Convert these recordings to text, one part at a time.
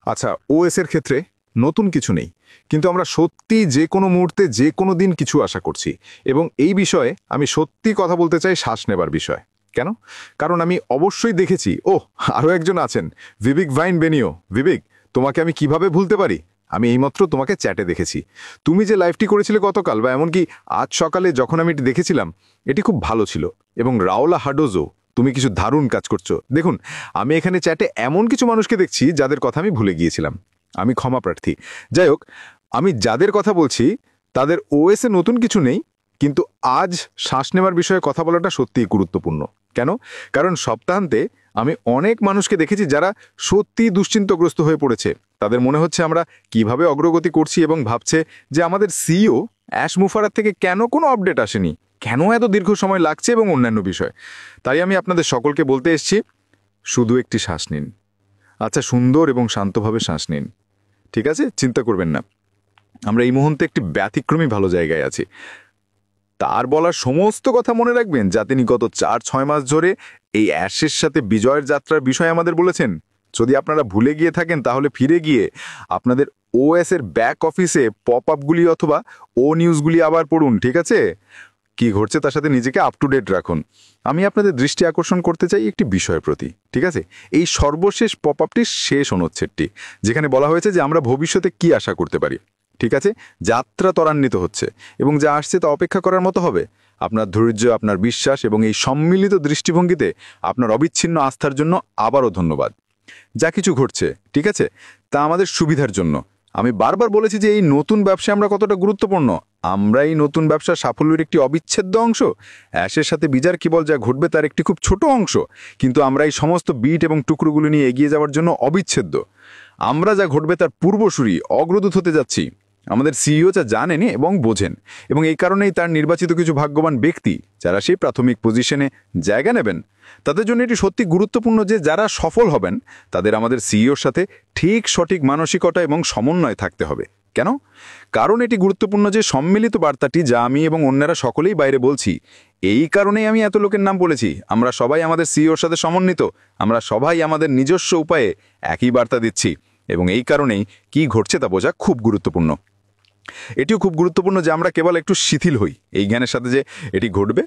আচ্ছা, ওএস এর ক্ষেত্রে নতুন কিছু নেই, কিন্তু আমরা সত্যি যে কোনো মুহূর্তে যে কোনো দিন কিছু আশা করছি। এবং এই বিষয়ে আমি সত্যি কথা বলতে চাই, শ্বাস নেবার বিষয়। কেন? কারণ আমি অবশ্যই দেখেছি। আরও একজন আছেন, ভিবিক ভাইন বেনিও। ভিবিক, তোমাকে আমি কিভাবে ভুলতে পারি? আমি এইমাত্র তোমাকে চ্যাটে দেখেছি। তুমি যে লাইভটি করেছিলে গতকাল, বা এমনকি আজ সকালে যখন আমি এটি দেখেছিলাম, এটি খুব ভালো ছিল। এবং রাওলা হাডোজো, তুমি কিছু দারুণ কাজ করছো। দেখুন, আমি এখানে চ্যাটে এমন কিছু মানুষকে দেখছি যাদের কথা আমি ভুলে গিয়েছিলাম। আমি ক্ষমা প্রার্থী। যাই হোক, আমি যাদের কথা বলছি তাদের ওএসে নতুন কিছু নেই, কিন্তু আজ শ্বাস নেওয়ার বিষয়ে কথা বলাটা সত্যিই গুরুত্বপূর্ণ। কেন? কারণ সপ্তাহান্তে আমি অনেক মানুষকে দেখেছি যারা সত্যি দুশ্চিন্তাগ্রস্ত হয়ে পড়েছে। তাদের মনে হচ্ছে আমরা কিভাবে অগ্রগতি করছি, এবং ভাবছে যে আমাদের সিইও অ্যাশ মুফারার থেকে কেন কোনো আপডেট আসেনি, কেন এত দীর্ঘ সময় লাগছে, এবং অন্যান্য বিষয়। তাই আমি আপনাদের সকলকে বলতে এসেছি, শুধু একটি শ্বাস নিন। আচ্ছা, সুন্দর এবং শান্তভাবে শ্বাস নিন। ঠিক আছে, চিন্তা করবেন না। আমরা এই মুহূর্তে একটি ব্যতিক্রমী ভালো জায়গায় আছি। তার বলার সমস্ত কথা মনে রাখবেন, যা তিনি গত 4-6 মাস ধরে এই অ্যাশের সাথে বিজয়ের যাত্রার বিষয়ে আমাদের বলেছেন। যদি আপনারা ভুলে গিয়ে থাকেন, তাহলে ফিরে গিয়ে আপনাদের ওএস এর ব্যাক অফিসে পপ আপগুলি অথবা ও নিউজগুলি আবার পড়ুন। ঠিক আছে? কি ঘটছে তার সাথে নিজেকে আপ টু ডেট রাখুন। আমি আপনাদের দৃষ্টি আকর্ষণ করতে চাই একটি বিষয়ের প্রতি। ঠিক আছে? এই সর্বশেষ পপ আপটির শেষ অনুচ্ছেদটি, যেখানে বলা হয়েছে যে আমরা ভবিষ্যতে কি আশা করতে পারি। ঠিক আছে? যাত্রা ত্বরান্বিত হচ্ছে, এবং যা আসছে তা অপেক্ষা করার মতো হবে। আপনার ধৈর্য, আপনার বিশ্বাস এবং এই সম্মিলিত দৃষ্টিভঙ্গিতে আপনার অবিচ্ছিন্ন আস্থার জন্য আবারও ধন্যবাদ। যা কিছু ঘটছে, ঠিক আছে, তা আমাদের সুবিধার জন্য। আমি বারবার বলেছি যে এই নতুন ব্যবসা আমরা কতটা গুরুত্বপূর্ণ। আমরা এই নতুন ব্যবসার সাফল্যের একটি অবিচ্ছেদ্য অংশ। অ্যাশের সাথে বিজার কেবল যা ঘটবে তার একটি খুব ছোট অংশ, কিন্তু আমরা এই সমস্ত বিট এবং টুকরোগুলো নিয়ে এগিয়ে যাওয়ার জন্য অবিচ্ছেদ্য। আমরা যা ঘটবে তার পূর্বসূরি, অগ্রদূত হতে যাচ্ছি। আমাদের সিইও যা জানেন এবং বোঝেন, এবং এই কারণেই তার নির্বাচিত কিছু ভাগ্যবান ব্যক্তি যারা সেই প্রাথমিক পজিশনে জায়গা নেবেন, তাদের জন্য এটি সত্যি গুরুত্বপূর্ণ যে যারা সফল হবেন তাদের আমাদের সিইওর সাথে ঠিক সঠিক মানসিকতা এবং সমন্বয় থাকতে হবে। কেন? কারণ এটি গুরুত্বপূর্ণ যে সম্মিলিত বার্তাটি, যা আমি এবং অন্যরা সকলেই বাইরে বলছি। এই কারণেই আমি এত লোকের নাম বলেছি। আমরা সবাই আমাদের সিইওর সাথে সমন্বিত। আমরা সবাই আমাদের নিজস্ব উপায়ে একই বার্তা দিচ্ছি, এবং এই কারণেই কি ঘটছে তা বোঝা খুব গুরুত্বপূর্ণ। এটিও খুব গুরুত্বপূর্ণ যে আমরা কেবল একটু শিথিল হই এই জ্ঞানের সাথে যে এটি ঘটবে।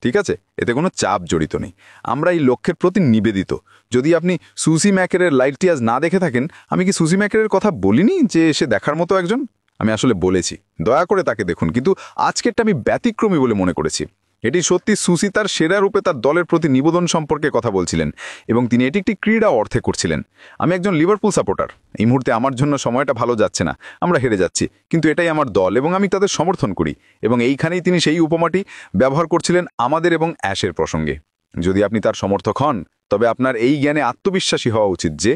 ঠিক আছে? এতে কোনো চাপ জড়িত নেই। আমরা এই লক্ষ্যের প্রতি নিবেদিত। যদি আপনি সুসি ম্যাকেরের লাইভটি আজ না দেখে থাকেন, আমি কি সুসি ম্যাকেরের কথা বলিনি যে সে দেখার মতো একজন? আমি আসলে বলেছি, দয়া করে তাকে দেখুন। কিন্তু আজকেরটা আমি ব্যতিক্রমী বলে মনে করেছি। এটি সত্যি সুসি তার সেরা রূপে তার দলের প্রতি নিবেদন সম্পর্কে কথা বলছিলেন, এবং তিনি এটি একটি ক্রীড়া অর্থে করছিলেন। আমি একজন লিভারপুল সাপোর্টার। এই মুহূর্তে আমার জন্য সময়টা ভালো যাচ্ছে না, আমরা হেরে যাচ্ছি, কিন্তু এটাই আমার দল এবং আমি তাদের সমর্থন করি। এবং এইখানেই তিনি সেই উপমাটি ব্যবহার করছিলেন আমাদের এবং অ্যাশের প্রসঙ্গে। যদি আপনি তার সমর্থক হন, তবে আপনার এই জ্ঞানে আত্মবিশ্বাসী হওয়া উচিত যে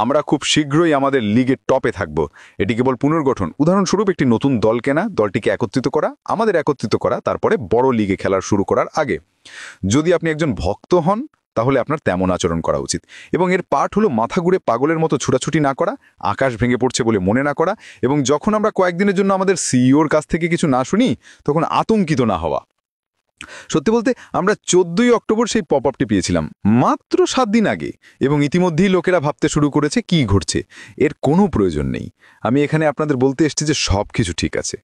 আমরা খুব শীঘ্রই আমাদের লিগের টপে থাকব। এটি কেবল পুনর্গঠন। উদাহরণস্বরূপ, একটি নতুন দল কেনা, দলটিকে একত্রিত করা, আমাদের একত্রিত করা, তারপরে বড় লিগে খেলার শুরু করার আগে। যদি আপনি একজন ভক্ত হন, তাহলে আপনার তেমন আচরণ করা উচিত। এবং এর পাঠ হলো মাথা ঘুরে পাগলের মতো ছুটাছুটি না করা, আকাশ ভেঙে পড়ছে বলে মনে না করা, এবং যখন আমরা কয়েকদিনের জন্য আমাদের সিইওর কাছ থেকে কিছু না শুনি, তখন আতঙ্কিত না হওয়া। সত্যি বলতে, আমরা 14ই অক্টোবর সেই পপ আপটি পেয়েছিলাম, মাত্র 7 দিন আগে, এবং ইতিমধ্যেই লোকেরা ভাবতে শুরু করেছে কি ঘটছে। এর কোনো প্রয়োজন নেই। আমি এখানে আপনাদের বলতে এসেছি যে সব কিছু ঠিক আছে,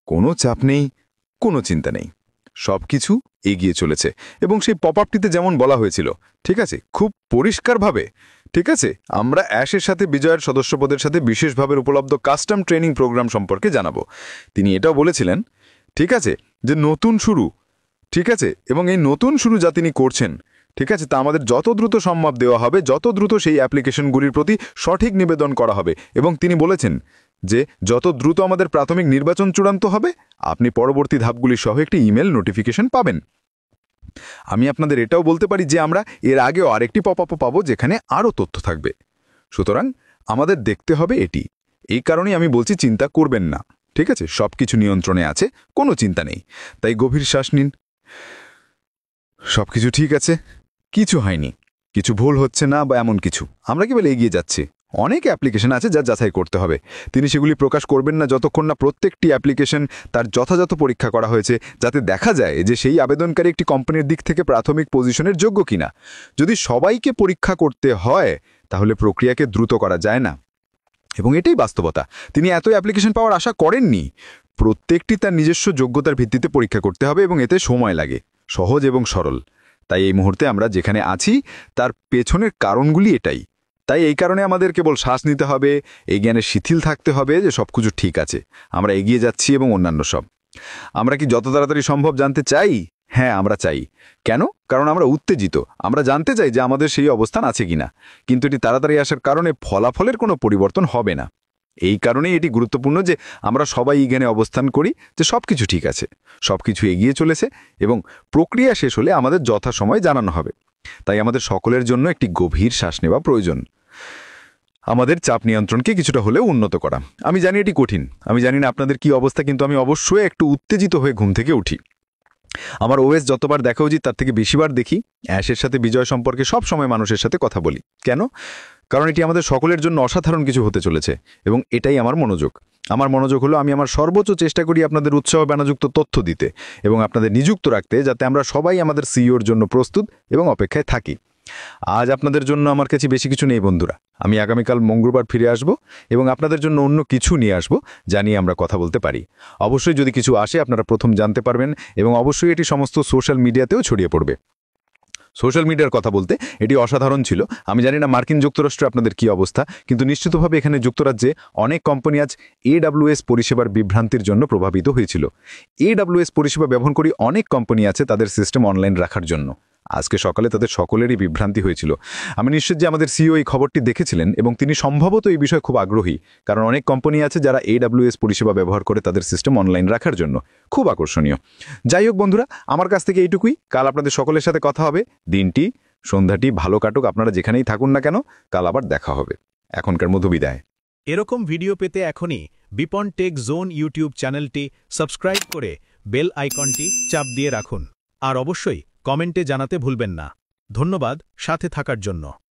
কোনো চাপ নেই, কোনো চিন্তা নেই, সব কিছু এগিয়ে চলেছে। এবং সেই পপ আপটিতে যেমন বলা হয়েছিল, ঠিক আছে, খুব পরিষ্কারভাবে, ঠিক আছে, আমরা অ্যাশের সাথে বিজয়ের সদস্যপদের সাথে বিশেষভাবে উপলব্ধ কাস্টম ট্রেনিং প্রোগ্রাম সম্পর্কে জানাবো। তিনি এটাও বলেছিলেন, ঠিক আছে, যে নতুন শুরু, ঠিক আছে, এবং এই নতুন শুরু যা তিনি করছেন, ঠিক আছে, তা আমাদের যত দ্রুত সম্ভব দেওয়া হবে, যত দ্রুত সেই অ্যাপ্লিকেশনগুলির প্রতি সঠিক নিবেদন করা হবে। এবং তিনি বলেছেন যে যত দ্রুত আমাদের প্রাথমিক নির্বাচন চূড়ান্ত হবে, আপনি পরবর্তী ধাপগুলি সহ একটি ইমেল নোটিফিকেশন পাবেন। আমি আপনাদের এটাও বলতে পারি যে আমরা এর আগেও আরেকটি পপ আপ পাবো যেখানে আরও তথ্য থাকবে। সুতরাং আমাদের দেখতে হবে এটি। এই কারণেই আমি বলছি, চিন্তা করবেন না। ঠিক আছে, সব কিছু নিয়ন্ত্রণে আছে, কোনো চিন্তা নেই। তাই গভীর শ্বাস নিন। সবকিছু ঠিক আছে, কিছু হয়নি, কিছু ভুল হচ্ছে না বা এমন কিছু। আমরা কেবল এগিয়ে যাচ্ছি। অনেক অ্যাপ্লিকেশন আছে যা যাচাই করতে হবে। তিনি সেগুলি প্রকাশ করবেন না যতক্ষণ না প্রত্যেকটি অ্যাপ্লিকেশন তার যথাযথ পরীক্ষা করা হয়েছে, যাতে দেখা যায় যে সেই আবেদনকারী একটি কোম্পানির দিক থেকে প্রাথমিক পজিশনের যোগ্য কিনা। যদি সবাইকে পরীক্ষা করতে হয়, তাহলে প্রক্রিয়াকে দ্রুত করা যায় না। এবং এটাই বাস্তবতা। তিনি এত অ্যাপ্লিকেশন পাওয়ার আশা করেননি। প্রত্যেকটি তার নিজস্ব যোগ্যতার ভিত্তিতে পরীক্ষা করতে হবে এবং এতে সময় লাগে, সহজ এবং সরল। তাই এই মুহূর্তে আমরা যেখানে আছি তার পেছনের কারণগুলি এটাই। তাই এই কারণে আমাদের কেবল শ্বাস নিতে হবে, এই জ্ঞানে শিথিল থাকতে হবে যে সব কিছু ঠিক আছে, আমরা এগিয়ে যাচ্ছি এবং অন্যান্য সব। আমরা কি যত তাড়াতাড়ি সম্ভব জানতে চাই? হ্যাঁ, আমরা চাই। কেন? কারণ আমরা উত্তেজিত। আমরা জানতে চাই যে আমাদের সেই অবস্থান আছে কিনা। কিন্তু এটি তাড়াতাড়ি আসার কারণে ফলাফলের কোনো পরিবর্তন হবে না। এই কারণেই এটি গুরুত্বপূর্ণ যে আমরা সবাই এই জ্ঞানে অবস্থান করি যে সব কিছু ঠিক আছে, সব কিছু এগিয়ে চলেছে এবং প্রক্রিয়া শেষ হলে আমাদের যথাসময়ে জানানো হবে। তাই আমাদের সকলের জন্য একটি গভীর শ্বাস নেওয়া প্রয়োজন, আমাদের চাপ নিয়ন্ত্রণকে কিছুটা হলেও উন্নত করা। আমি জানি এটি কঠিন, আমি জানি না আপনাদের কি অবস্থা, কিন্তু আমি অবশ্যই একটু উত্তেজিত হয়ে ঘুম থেকে উঠি। আমার ওএস যতবার দেখা উচিত তার থেকে বেশিবার দেখি। অ্যাশের সাথে বিজয় সম্পর্কে সব সময় মানুষের সাথে কথা বলি। কেন? কারণ এটি আমাদের সকলের জন্য অসাধারণ কিছু হতে চলেছে এবং এটাই আমার মনোযোগ। আমার মনোযোগ হলো আমি আমার সর্বোচ্চ চেষ্টা করি আপনাদের উৎসাহ বানাযুক্ত তথ্য দিতে এবং আপনাদের নিযুক্ত রাখতে, যাতে আমরা সবাই আমাদের সিইওর জন্য প্রস্তুত এবং অপেক্ষায় থাকি। আজ আপনাদের জন্য আমার কাছে বেশি কিছু নেই বন্ধুরা। আমি আগামীকাল মঙ্গলবার ফিরে আসব এবং আপনাদের জন্য অন্য কিছু নিয়ে আসব যা নিয়ে আমরা কথা বলতে পারি। অবশ্যই যদি কিছু আসে আপনারা প্রথম জানতে পারবেন এবং অবশ্যই এটি সমস্ত সোশ্যাল মিডিয়াতেও ছড়িয়ে পড়বে। সোশ্যাল মিডিয়ার কথা বলতে এটি অসাধারণ ছিল। আমি জানি না মার্কিন যুক্তরাষ্ট্রে আপনাদের কি অবস্থা, কিন্তু নিশ্চিতভাবে এখানে যুক্তরাজ্যে অনেক কোম্পানি আজ AWS পরিষেবার বিভ্রান্তির জন্য প্রভাবিত হয়েছিল। AWS পরিষেবা ব্যবহার করি অনেক কোম্পানি আছে তাদের সিস্টেম অনলাইন রাখার জন্য। আজকে সকালে তাদের সকলেরই বিভ্রান্তি হয়েছিল। আমি নিশ্চিত যে আমাদের সিইও এই খবরটি দেখেছিলেন এবং তিনি সম্ভবত এই বিষয়ে খুব আগ্রহী, কারণ অনেক কোম্পানি আছে যারা AWS পরিষেবা ব্যবহার করে তাদের সিস্টেম অনলাইন রাখার জন্য। খুব আকর্ষণীয়। যাই হোক বন্ধুরা, আমার কাছ থেকে এইটুকুই। কাল আপনাদের সকলের সাথে কথা হবে। দিনটি সন্ধ্যাটি ভালো কাটুক, আপনারা যেখানেই থাকুন না কেন। কাল আবার দেখা হবে। এখনকার মতো বিদায়। এরকম ভিডিও পেতে এখনই বিপন টেক জোন ইউটিউব চ্যানেলটি সাবস্ক্রাইব করে বেল আইকনটি চাপ দিয়ে রাখুন। আর অবশ্যই কমেন্টে জানাতে ভুলবেন না। ধন্যবাদ সাথে থাকার জন্য।